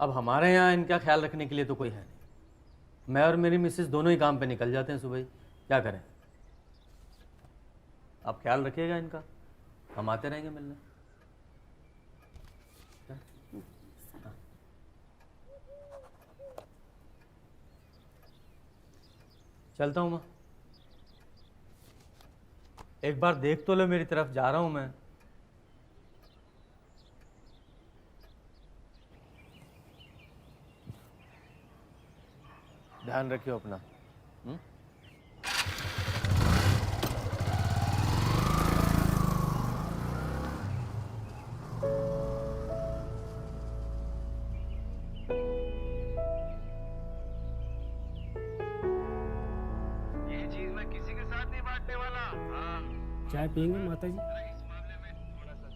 अब हमारे यहाँ इनका ख्याल रखने के लिए तो कोई है नहीं। मैं और मेरी मिसेस दोनों ही काम पे निकल जाते हैं सुबह ही। क्या करें? आप ख्याल रखिएगा इनका, हम आते रहेंगे मिलने। हाँ। चलता हूँ मैं। एक बार देख तो लो मेरी तरफ, जा रहा हूँ मैं। ध्यान रखियो अपना। ये चीज मैं किसी के साथ नहीं बांटने वाला। हाँ, चाय पियेंगे माता जी? इस मामले में थोड़ा सा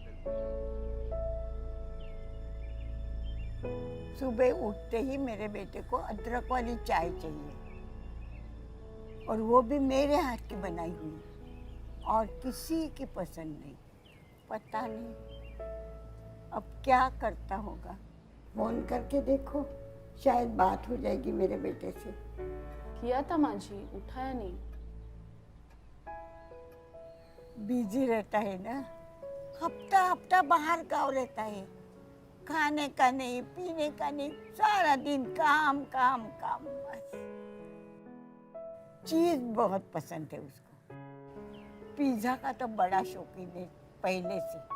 सुबह उठते ही मेरे बेटे को अदरक वाली चाय चाहिए, और वो भी मेरे हाथ की बनाई हुई, और किसी की पसंद नहीं। पता नहीं अब क्या करता होगा। फोन करके देखो, शायद बात हो जाएगी मेरे बेटे से। किया था माँ जी, उठाया नहीं। बिजी रहता है ना, हफ्ता हफ्ता बाहर गाँव रहता है। खाने का नहीं, पीने का नहीं, सारा दिन काम काम काम बस। चीज बहुत पसंद है उसको। पिज्जा का तो बड़ा शौकीन है पहले से।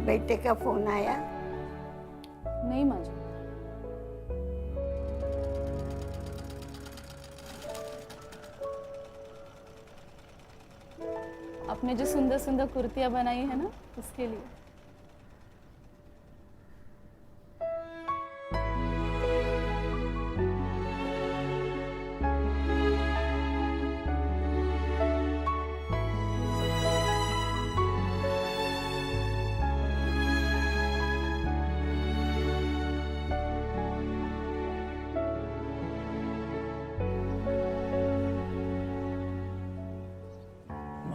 बेटे का फोन आया? नहीं माँ जी। आपने जो सुंदर सुंदर कुर्तियां बनाई है ना, उसके लिए।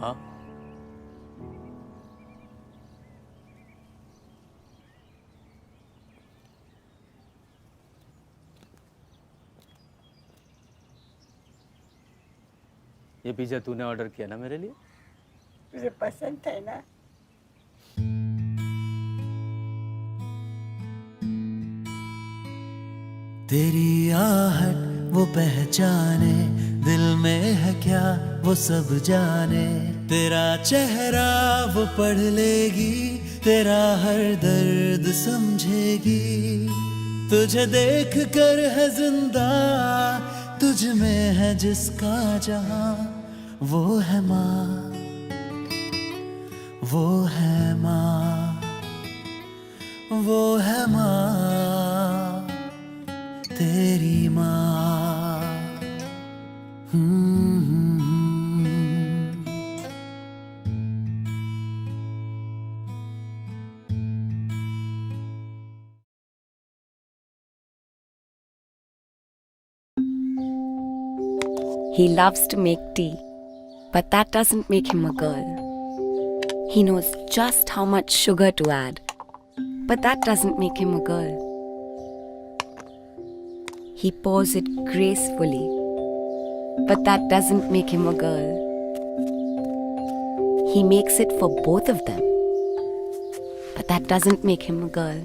माँ, ये पिज्जा तूने ऑर्डर किया ना मेरे लिए? तुझे पसंद है ना? तेरी आहट वो पहचाने, दिल में है क्या वो सब जाने। तेरा चेहरा वो पढ़ लेगी, तेरा हर दर्द समझेगी। तुझे देख कर है जिंदा, तुझ में है जिसका जहां। वो है माँ, वो है माँ, वो है माँ, तेरी माँ। He loves to make tea, but that doesn't make him a girl. He knows just how much sugar to add, but that doesn't make him a girl. He pours it gracefully, but that doesn't make him a girl. He makes it for both of them, but that doesn't make him a girl.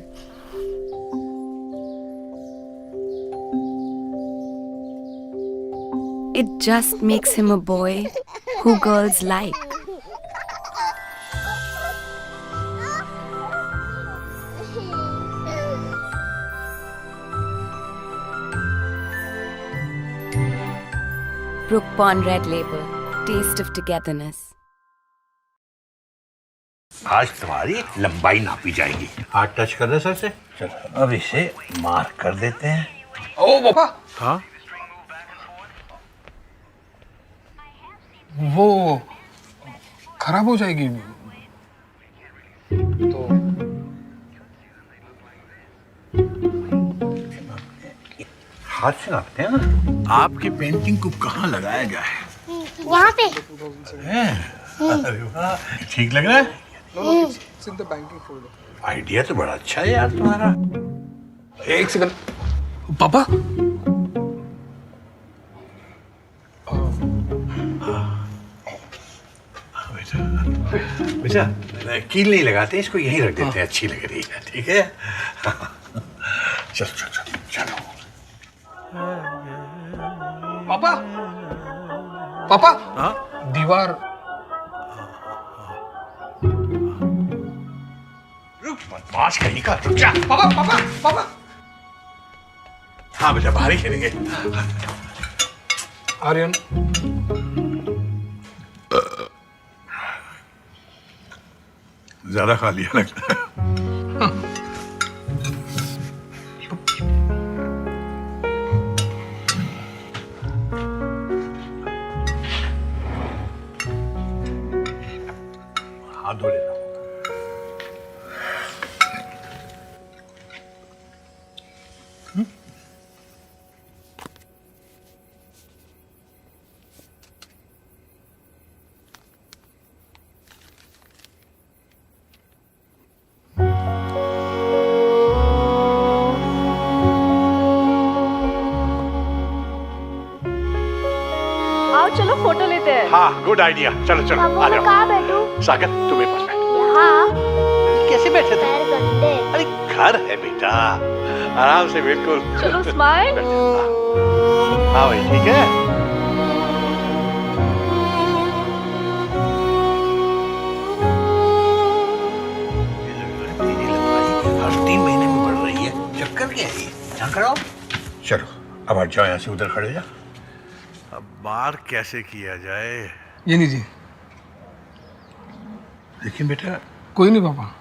It just makes him a boy who girls like. Brook Bond Red Label, Taste of Togetherness. आज तुम्हारी लंबाई नापी जाएगी। हाथ touch कर दे sir से। चलो अब इसे मार्क कर देते हैं। ओ पापा, हाँ वो खराब हो जाएगी तो हाथ से नापते हैं ना। आपकी पेंटिंग को कहाँ लगाया गया है? वहाँ पे। अरे वाह, ठीक लग रहा है। it's in the banking folder. Idea तो बड़ा अच्छा है यार तुम्हारा। एक सेकंड पापा। बेटा कील नहीं लगाते, इसको यहीं रख देते हैं, अच्छी लग रही है। ठीक है चलो चलो चलो चलो। पापा पापा, हाँ दीवार। रुक बदमाश कहीं का, रुक जा। पापा पापा पापा। हाँ बेटा बाहर ही खेलेंगे। आर्यन, ज्यादा खा लिया लगता है। हाथ धो लेना। आओ चलो फोटो लेते हैं। हाँ गुड आइडिया, चलो चलो आ जाओ। कहाँ बैठूं? सागर तुम मेरे पास बैठो। यहाँ। कैसे बैठे थे? पैर गंदे। अरे घर है बेटा, आराम से बिल्कुल। चलो स्माइल। हाँ भाई ठीक है। तेरी लंबाई हर 3 महीने में बढ़ रही है, चक्कर क्या है ये? ध्यान कराओ। चलो अब हट जाओ यहाँ से, उधर खड़े जा। अब बार कैसे किया जाए? ये लीजिए। लेकिन बेटा कोई नहीं पापा।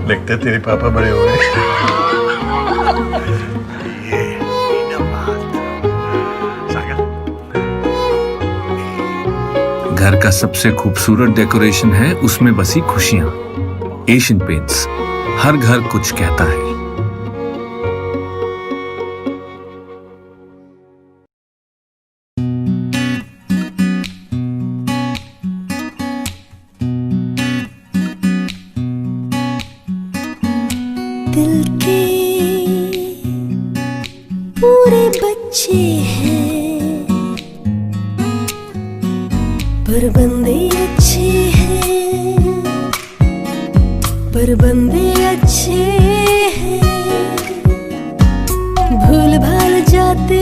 लगता है तेरे पापा बड़े हो गए। ये ना बात। सागर घर का सबसे खूबसूरत डेकोरेशन है उसमें बसी खुशियां। एशियन पेंट्स, हर घर कुछ कहता है। दिल के पूरे बच्चे हैं पर बंदे अच्छे हैं, पर बंदे अच्छे हैं। भूल भाल जाते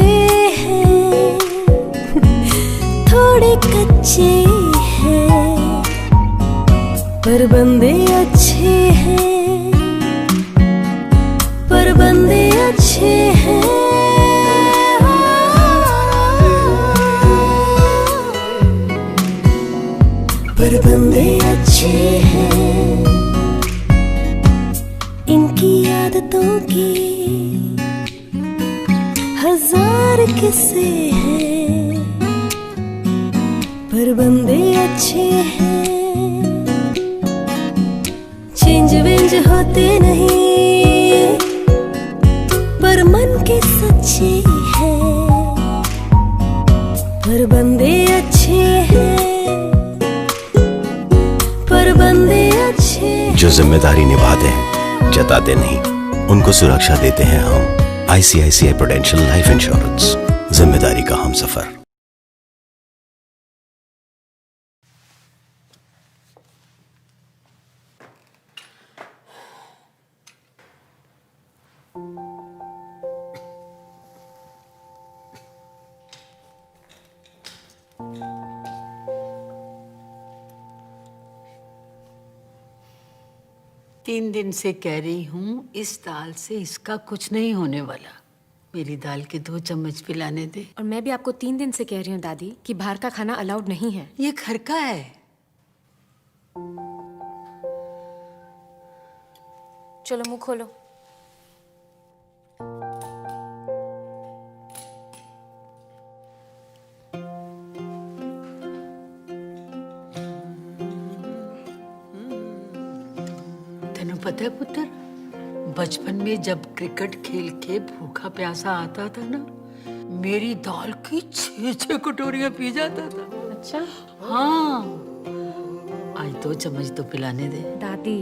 हैं, थोड़े कच्चे हैं, पर बंदे अच्छे हैं, पर बंदे अच्छे हैं। पर बंदे अच्छे हैं। इनकी आदतों की 1000 किस्से हैं, पर बंदे अच्छे हैं। चेंज वेंज होते नहीं, पर मन के सच्चे हैं, पर बंदे अच्छे हैं, पर बंदे अच्छे हैं। जो जिम्मेदारी निभाते हैं, जताते नहीं, उनको सुरक्षा देते हैं हम। ICICI प्रूडेंशियल लाइफ इंश्योरेंस, जिम्मेदारी का हमसफर। तीन दिन से कह रही हूँ इस दाल से इसका कुछ नहीं होने वाला। मेरी दाल के 2 चम्मच पिलाने दे। और मैं भी आपको 3 दिन से कह रही हूँ दादी कि बाहर का खाना अलाउड नहीं है। ये घर का है। चलो मुंह खोलो। तेनू पता है पुत्र, बचपन में जब क्रिकेट खेल के भूखा प्यासा आता था ना, मेरी दाल की 6 कटोरियां पी जाता था। अच्छा? हाँ, आज 2 चम्मच तो पिलाने दे। दादी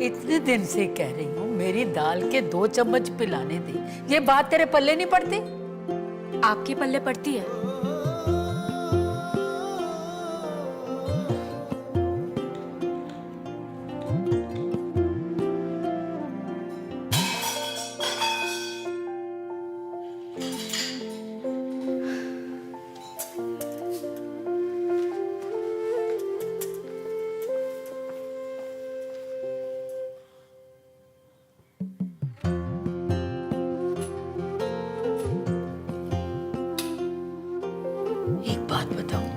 इतने दिन से कह रही हूँ मेरी दाल के 2 चम्मच पिलाने दे। ये बात तेरे पल्ले नहीं पड़ती? आपके पल्ले पड़ती है। एक बात बताऊं,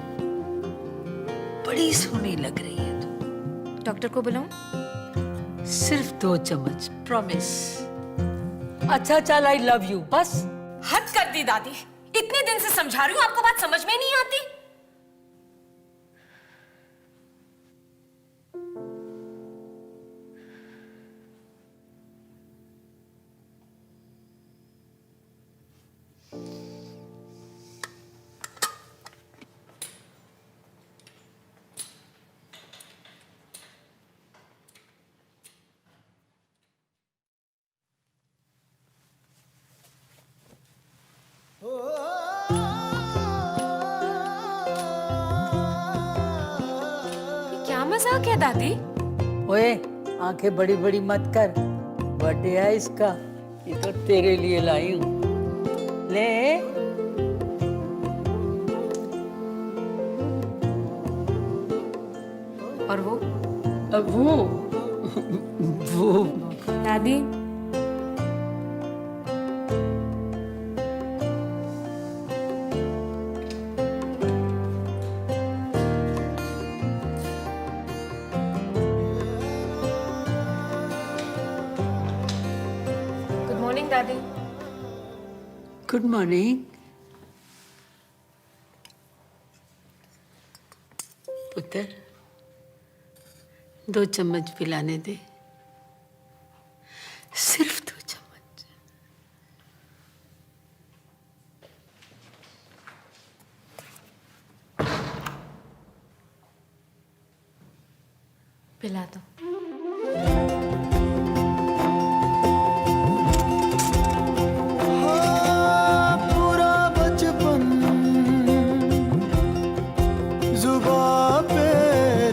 बड़ी सोहनी लग रही है तू। डॉक्टर को बुलाऊं? सिर्फ 2 चम्मच, प्रॉमिस। अच्छा चल, आई लव यू, बस। हद कर दी दादी, इतने दिन से समझा रही हूँ, आपको बात समझ में नहीं आती। क्या मजाक है दादी? ओए, आंखें बड़ी बड़ी मत कर, बर्थडे है इसका, ये तो तेरे लिए लाई हूँ। ले। और वो वो दादी गुड मॉर्निंग दादी। Good morning. पुत्र, 2 चम्मच पिलाने दे, सिर्फ 2 चम्मच। पिला दो। पूरा बचपन जुबां पे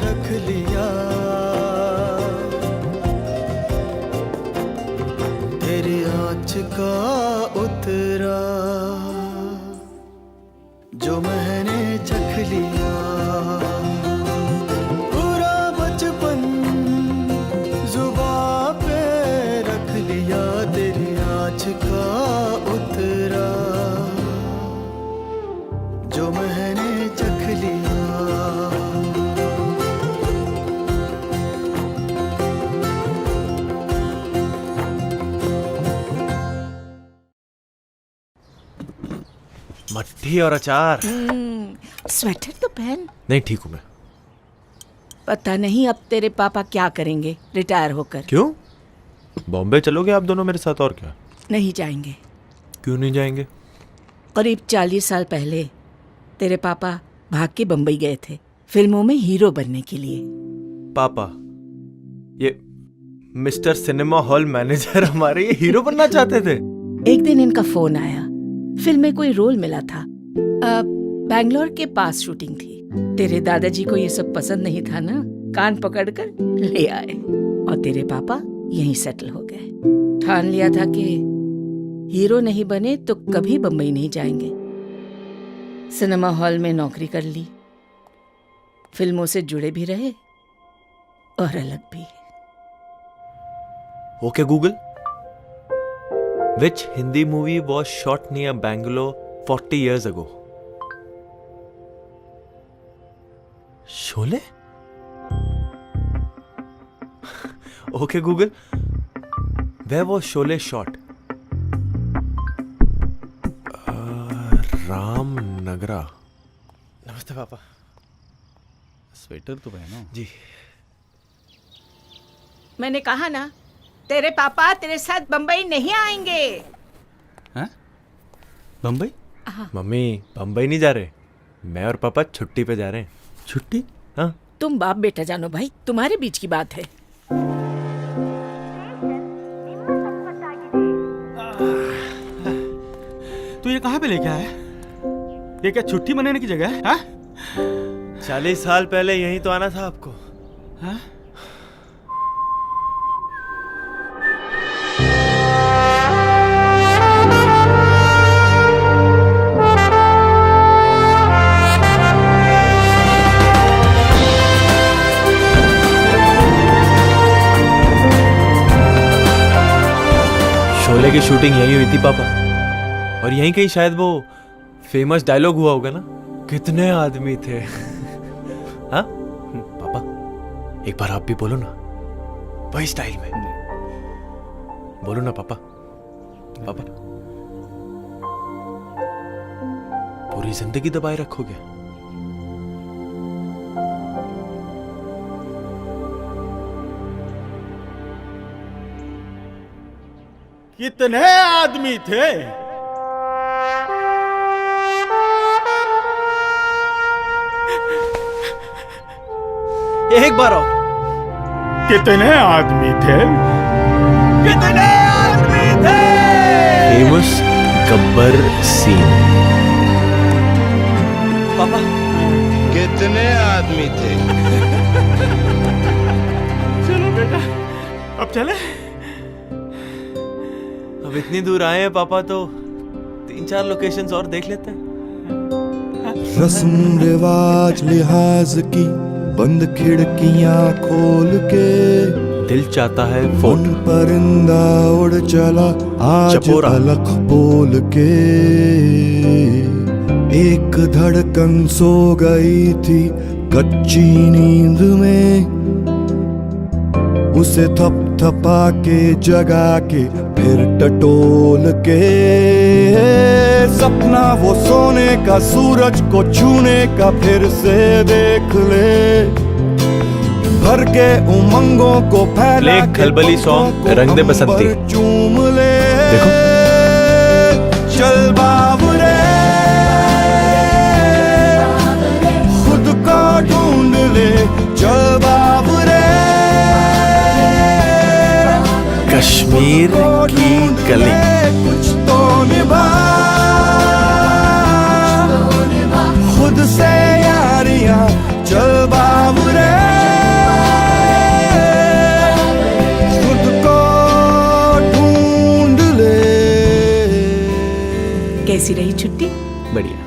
रख लिया, तेरी आँच का उतरा जो मैंने चख लिया। पूरा बचपन जुबां पे रख लिया, तेरी आँच का उतरा जो मैंने चख लिया। मट्ठी और अचार। स्वेटर तो पहन। नहीं, ठीक हूँ मैं। पता नहीं अब तेरे पापा क्या करेंगे रिटायर होकर। क्यों? बॉम्बे चलोगे आप दोनों मेरे साथ, और क्या? नहीं जाएंगे। क्यों नहीं जाएंगे? करीब 40 साल पहले तेरे पापा भाग के बम्बई गए थे फिल्मों में हीरो बनने के लिए। पापा, ये मिस्टर सिनेमा हॉल मैनेजर हमारे ये हीरो बनना चाहते थे? एक दिन इनका फोन आया, फिल्म में कोई रोल मिला था। बैंगलोर के पास शूटिंग थी। तेरे दादाजी को ये सब पसंद नहीं था ना, कान पकड़कर ले आए और तेरे पापा यहीं सेटल हो गए। ठान लिया था कि हीरो नहीं बने तो कभी बम्बई नहीं जाएंगे। सिनेमा हॉल में नौकरी कर ली, फिल्मों से जुड़े भी रहे और अलग भी। Okay Google, which Hindi movie was shot near Bangalore 40 years ago? Sholay? Okay Google, where was Sholay shot? Ramanagara. नमस्ते पापा। स्वेटर तो पहनो। जी। मैंने कहा ना, तेरे पापा तेरे साथ बम्बई नहीं आएंगे। हैं? बम्बई? मम्मी बम्बई नहीं जा रहे, मैं और पापा छुट्टी पे जा रहे हैं। छुट्टी? हाँ। तुम बाप बेटा जानो भाई, तुम्हारे बीच की बात है। तू ये कहाँ पे लेके आया? ये क्या छुट्टी मनाने की जगह है? हाँ? 40 साल पहले यहीं तो आना था आपको। हाँ? शोले की शूटिंग यहीं हुई थी पापा, और यहीं कहीं शायद वो फेमस डायलॉग हुआ होगा ना, कितने आदमी थे। हाँ पापा, एक बार आप भी बोलो ना, वही स्टाइल में बोलो ना पापा। पापा पूरी जिंदगी दबाए रखोगे? कितने आदमी थे? एक बार और। कितने आदमी थे? कितने आदमी थे? Famous Gabbar scene. पापा कितने आदमी थे? चलो बेटा, अब चले। अब इतनी दूर आए हैं पापा, तो 3-4 लोकेशंस और देख लेते हैं। रस्म रिवाज लिहाज की बंद खिड़कियां खोल के दिल चाहता है फोन परिंदा उड़ चला आज अलख बोल के। एक धड़कन सो गई थी कच्ची नींद में, उसे थपथपा के जगा के फिर टटोल के। सपना वो सोने का, सूरज को छूने का फिर से देख ले। भर के उमंगों को फैला के खलबली सॉन्ग रंग दे बसंती चूम ले। देखो चल बाबरे खुद को ढूंढ ले, चल बाबरे कश्मीर की गली। कुछ तो निभा खुद से यारियां, चल बाबरे खुद को ढूंढ ले। कैसी रही छुट्टी? बढ़िया।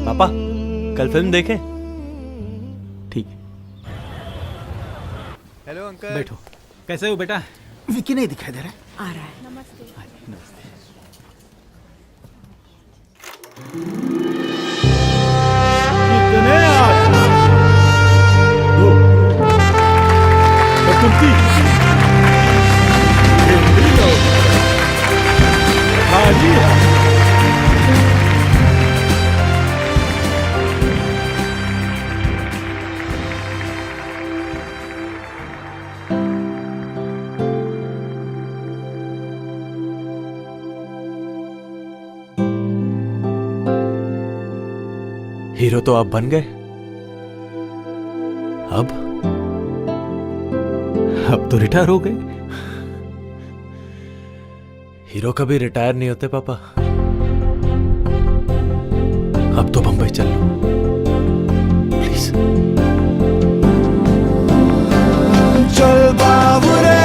पापा कल फिल्म देखें? ठीक है। Hello uncle. बैठो। कैसे हो बेटा? विकी नहीं दिखाई दे रहा। आ रहा है। नमस्ते। नमस्ते। कितने आदमी? 2 और तुम 3। खाली है। हीरो तो आप बन गए, अब तो रिटायर हो गए। हीरो कभी रिटायर नहीं होते पापा। अब तो बंबई चल लो प्लीज। चल बाबरे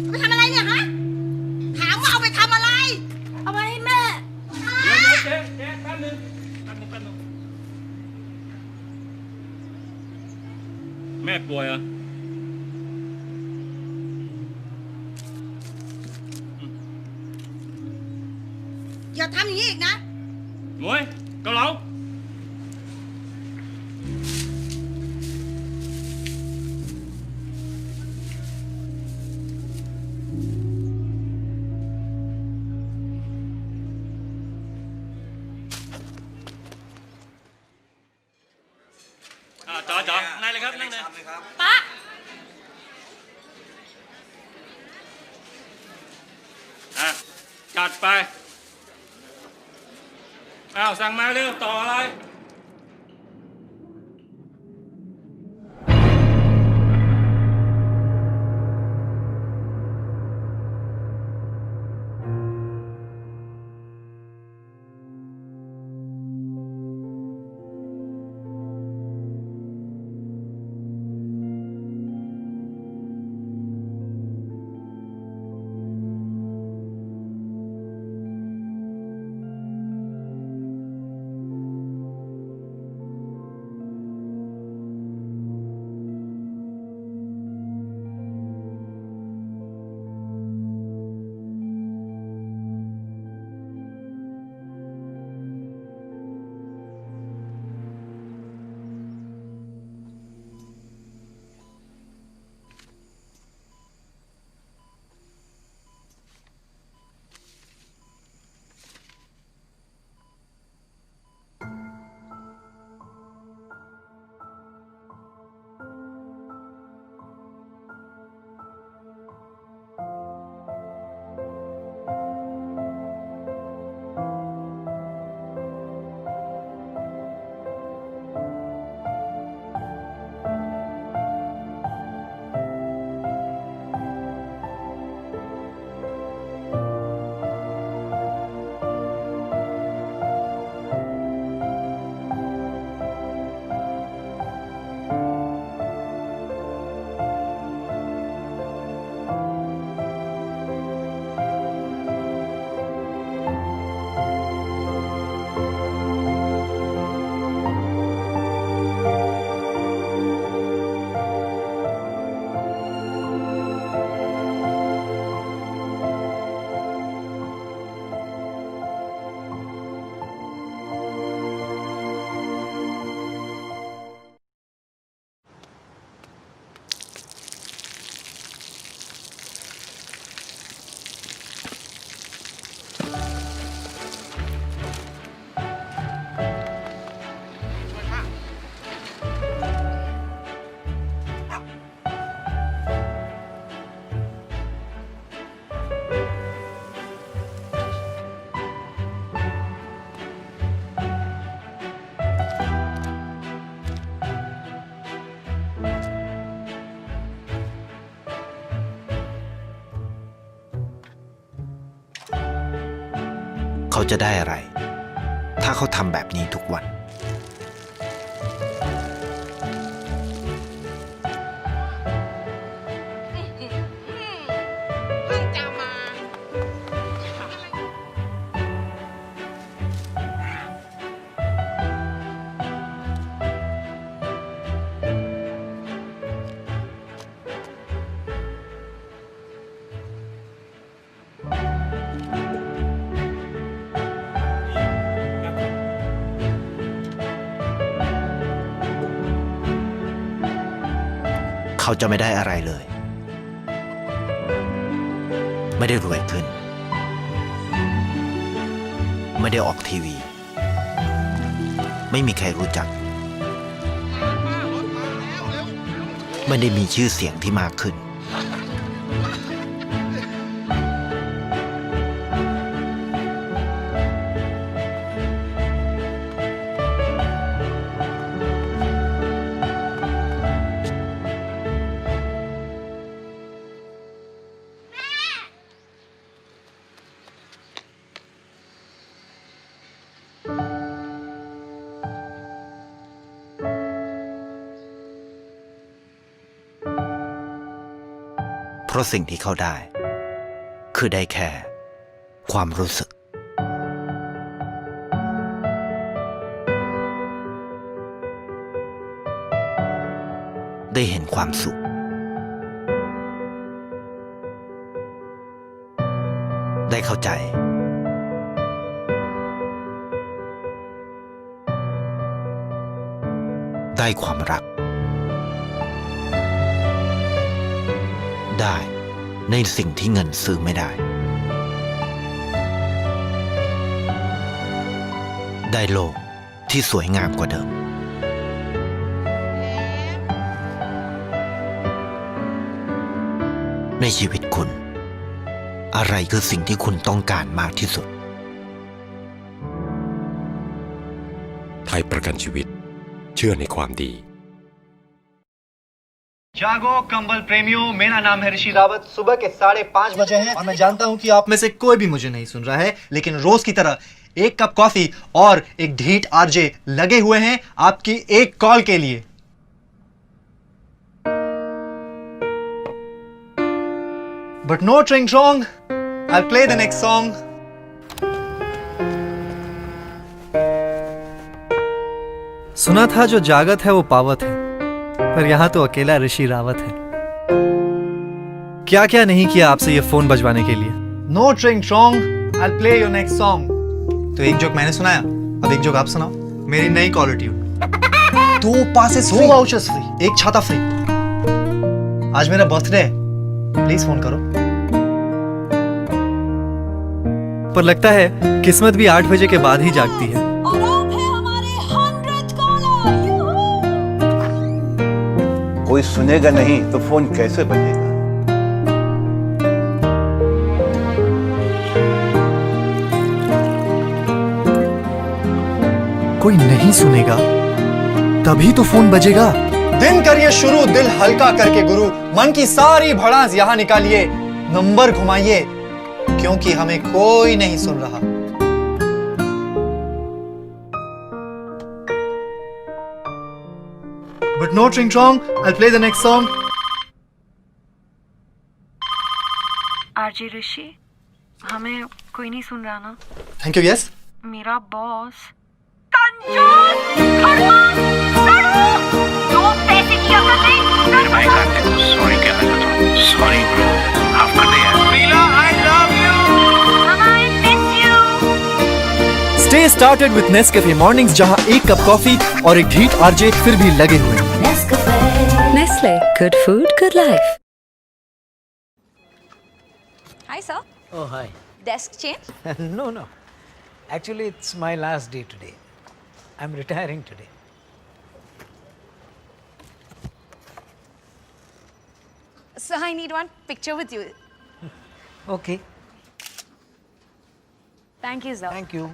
ไปทำอะไรเนี่ยฮะถามว่าเอาไปทำอะไร เอาไปให้แม่ เดี๋ยวเจ๊แป๊บนึงแม่ป่วยเหรออย่าทำอย่างนี้อีกนะ หมวยเกาเหลาจ๋านั่งเลยครับนั่งเลยป๊าจัดไปสั่งมาเร็วต่ออะไร เขาจะได้อะไร ถ้าเขาทำแบบนี้ทุกวัน เขาจะไม่ได้อะไรเลย ไม่ได้รวยขึ้น ไม่ได้ออกทีวี ไม่มีใครรู้จัก ไม่ได้มีชื่อเสียงที่มากขึ้น เ เพราะสิ่งที่เขาได้ คือได้แค่ความรู้สึกได้เห็นความสุขได้เข้าใจได้ความรักได้ในสิ่งที่เงินซื้อไม่ได้ได้โลกที่สวยงามกว่าเดิมในชีวิตคุณอะไรคือสิ่งที่คุณต้องการมากที่สุดไทยประกันชีวิตเชื่อในความดี जागो कंबल प्रेमियों, मेरा नाम है ऋषि रावत। सुबह के 5:30 बजे हैं और मैं जानता हूं कि आप में से कोई भी मुझे नहीं सुन रहा है, लेकिन रोज की तरह एक कप कॉफी और एक ढीठ आरजे लगे हुए हैं आपकी एक कॉल के लिए। But no drink wrong. I'll play the next song. सुना था जो जागत है वो पावत है, पर यहाँ तो अकेला ऋषि रावत है। क्या क्या नहीं किया आपसे ये फोन बजवाने के लिए। No drink wrong. I'll play your next song. तो एक जोक मैंने सुनाया, अब एक जोक आप सुनाओ। मेरी नई caller tune. 2 passes free, 2 vouchers free, 1 छाता फ्री। आज मेरा बर्थडे है, प्लीज फोन करो। पर लगता है किस्मत भी 8 बजे के बाद ही जागती है। कोई सुनेगा नहीं तो फोन कैसे बजेगा। कोई नहीं सुनेगा तभी तो फोन बजेगा। दिन करिए शुरू दिल हल्का करके गुरु, मन की सारी भड़ास यहां निकालिए, नंबर घुमाइए क्योंकि हमें कोई नहीं सुन रहा। But no drink wrong. I'll play the next song. RJ Rishi, हमें कोई नहीं सुन रहा ना। Thank you. Yes. मेरा बॉस कंजूस, खड़ूस, सड़ूस, दो पैसे की अकल नहीं। भाई कार्तिक को सॉरी कहना चाहता हूँ। सॉरी ब्रो, माफ कर दे यार। मीला, I love you. I miss you. Stay started with Nescafe Mornings, जहाँ एक कप कॉफी और एक ढीठ आरजे फिर भी लगे हुए हैं। Nestle, good food, good life. Hi sir. Oh, hi. Desk change? No, no. Actually, it's my last day today. I'm retiring today. Sir, I need one picture with you. Okay. Thank you, sir. Thank you.